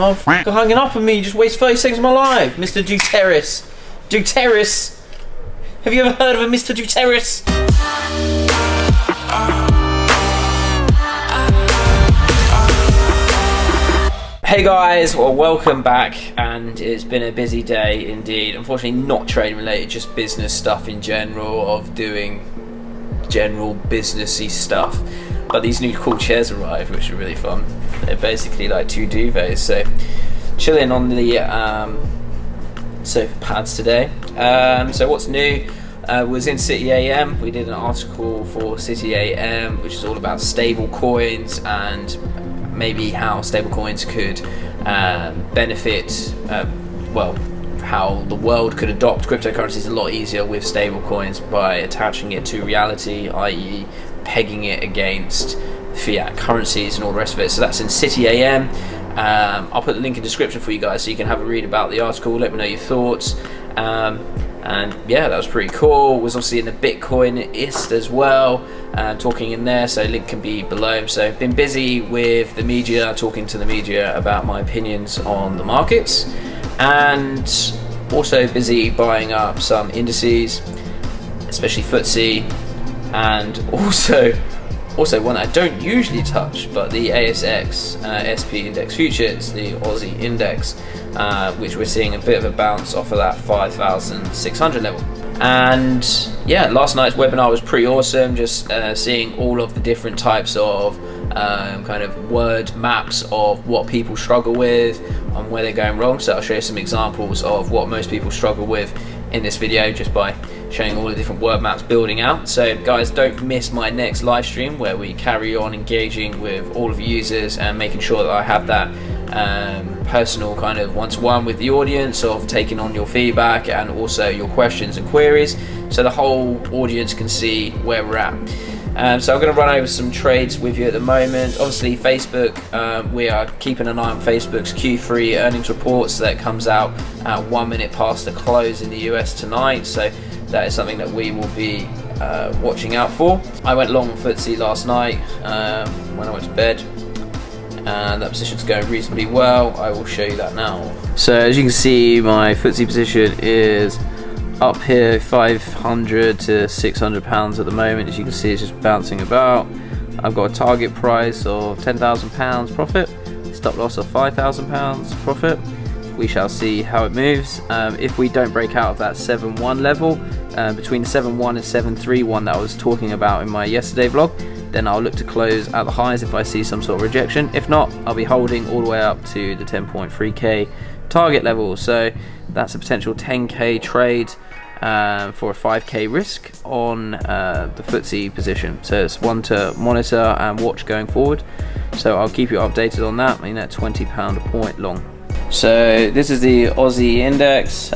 Oh, hanging up on me, you just waste 30 seconds of my life. Mr. Duteris. Duteris. Have you ever heard of a Mr. Duteris? Hey guys, well, welcome back, and it's been a busy day indeed. Unfortunately not trading related, just business stuff in general, of doing general businessy stuff. But these new cool chairs arrived, which are really fun. They're basically like two duvets, so chilling on the sofa pads today. So what's new was in CityAM. We did an article for CityAM, which is all about stable coins and maybe how stable coins could benefit, well, how the world could adopt cryptocurrencies a lot easier with stable coins by attaching it to reality, i.e. pegging it against fiat currencies and all the rest of it. So that's in CityAM. I'll put the link in the description for you guys so you can have a read about the article, let me know your thoughts. And yeah, that was pretty cool. Was obviously in the Bitcoinist as well, talking in there, so link can be below. So I've been busy with the media, talking to the media about my opinions on the markets, and also busy buying up some indices, especially FTSE, and also one that I don't usually touch, but the ASX SP Index Futures, the Aussie Index, which we're seeing a bit of a bounce off of that 5,600 level. And yeah, last night's webinar was pretty awesome, just seeing all of the different types of kind of word maps of what people struggle with and where they're going wrong. So I'll show you some examples of what most people struggle with in this video, just by showing all the different word maps building out. So guys, don't miss my next live stream where we carry on engaging with all of the users and making sure that I have that personal kind of one-to-one with the audience, of taking on your feedback and also your questions and queries, so the whole audience can see where we're at. So I'm going to run over some trades with you at the moment. Obviously Facebook, we are keeping an eye on Facebook's Q3 earnings reports that comes out at 1 minute past the close in the US tonight, so that is something that we will be watching out for. I went long on FTSE last night when I went to bed, and that position's going reasonably well. I will show you that now. So as you can see, my FTSE position is up here 500 to 600 pounds at the moment. As you can see, it's just bouncing about. I've got a target price of 10,000 pounds profit, stop loss of 5,000 pounds profit. We shall see how it moves. If we don't break out of that 7.1 level, between 7.1 and 7.31 that I was talking about in my yesterday vlog, then I'll look to close at the highs if I see some sort of rejection. If not, I'll be holding all the way up to the 10.3k target level. So that's a potential 10k trade for a 5k risk on the FTSE position. So it's one to monitor and watch going forward. So I'll keep you updated on that. I mean, at £20 a point long. So this is the Aussie Index.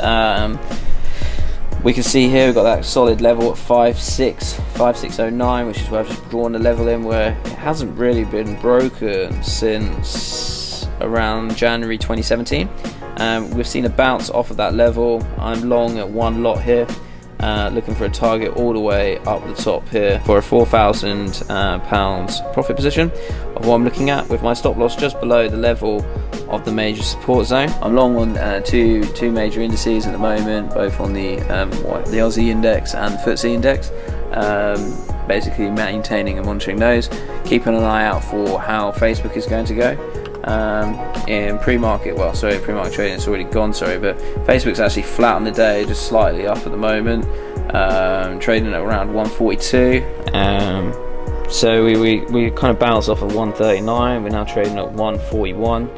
We can see here we've got that solid level at 5609, which is where I've just drawn the level in, where it hasn't really been broken since around January 2017. We've seen a bounce off of that level. I'm long at one lot here, looking for a target all the way up the top here for a 4,000 pounds profit position of what I'm looking at, with my stop loss just below the level of the major support zone. I'm long on two major indices at the moment, both on the Aussie Index and the FTSE Index. Basically maintaining and monitoring those, keeping an eye out for how Facebook is going to go. In pre-market, well, sorry, pre-market trading, it's already gone, sorry, but Facebook's actually flat on the day, just slightly up at the moment, trading at around 142. So we kind of bounced off of 139. We're now trading at 141.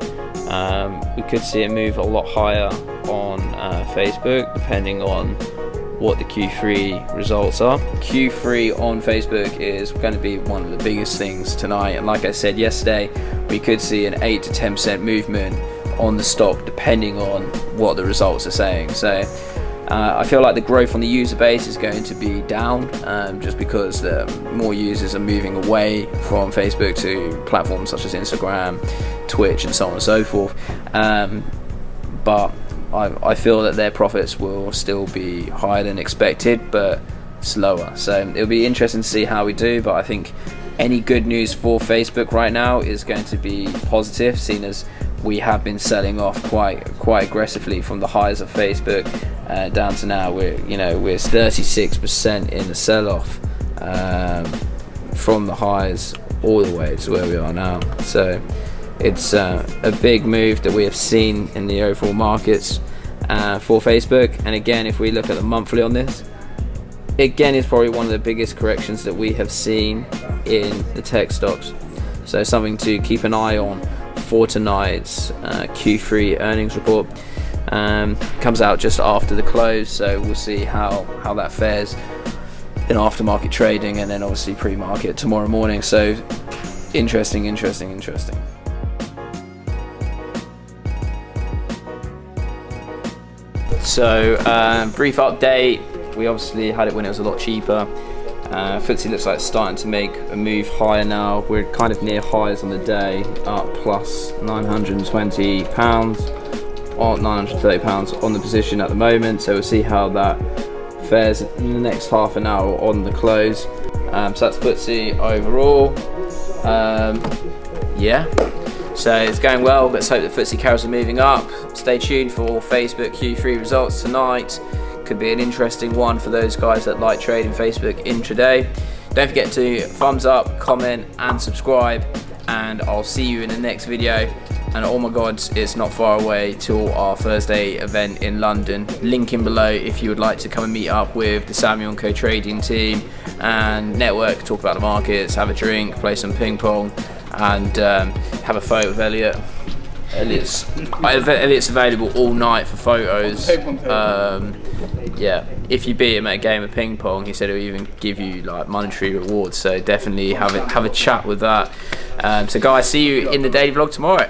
We could see it move a lot higher on Facebook, depending on what the Q3 results are. Q3 on Facebook is going to be one of the biggest things tonight, and like I said yesterday, we could see an 8 to 10% movement on the stock depending on what the results are saying. So I feel like the growth on the user base is going to be down, just because more users are moving away from Facebook to platforms such as Instagram, Twitch, and so on and so forth. But I feel that their profits will still be higher than expected, but slower. So it'll be interesting to see how we do, but I think any good news for Facebook right now is going to be positive, seeing as we have been selling off quite aggressively from the highs of Facebook down to now. We're 36% in the sell-off from the highs all the way to where we are now. So it's a big move that we have seen in the overall markets for Facebook. And again, if we look at the monthly on this, again, it's probably one of the biggest corrections that we have seen in the tech stocks. So something to keep an eye on for tonight's Q3 earnings report. Comes out just after the close, so we'll see how that fares in aftermarket trading, and then obviously pre-market tomorrow morning. So interesting. So brief update. We obviously had it when it was a lot cheaper. FTSE looks like it's starting to make a move higher now. We're kind of near highs on the day, up plus £920 or £930 on the position at the moment. So we'll see how that fares in the next half an hour on the close. So that's FTSE overall. Yeah, so it's going well. Let's hope that FTSE carries on moving up. Stay tuned for Facebook Q3 results tonight. Could be an interesting one for those guys that like trading Facebook intraday. Don't forget to thumbs up, comment and subscribe, and I'll see you in the next video. And oh my god, it's not far away till our Thursday event in London. Link in below if you would like to come and meet up with the Samuel & Co trading team and network, talk about the markets, have a drink, play some ping pong, and have a photo with Elliot. Elliot's available all night for photos. Yeah, if you beat him at a game of ping pong, he said he'll even give you like monetary rewards. So definitely have a chat with that. So guys, see you in the daily vlog tomorrow.